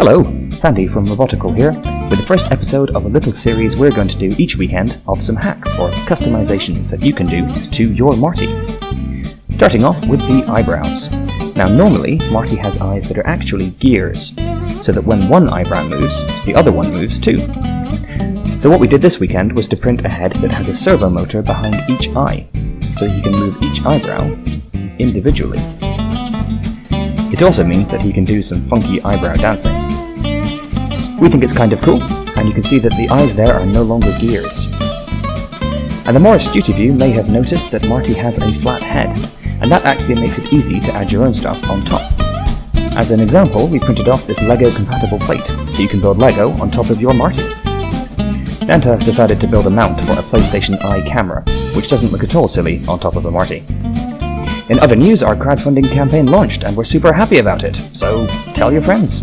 Hello, Sandy from Robotica here, with the first episode of a little series we're going to do each weekend of some hacks or customizations that you can do to your Marty. Starting off with the eyebrows. Now normally, Marty has eyes that are actually gears, so that when one eyebrow moves, the other one moves too. So what we did this weekend was to print a head that has a servo motor behind each eye, so you can move each eyebrow individually. It also means that he can do some funky eyebrow dancing. We think it's kind of cool, and you can see that the eyes there are no longer gears. And the more astute of you may have noticed that Marty has a flat head, and that actually makes it easy to add your own stuff on top. As an example, we printed off this Lego compatible plate, so you can build Lego on top of your Marty. Nanta has decided to build a mount for a PlayStation Eye camera, which doesn't look at all silly on top of a Marty. In other news, our crowdfunding campaign launched and we're super happy about it, so tell your friends.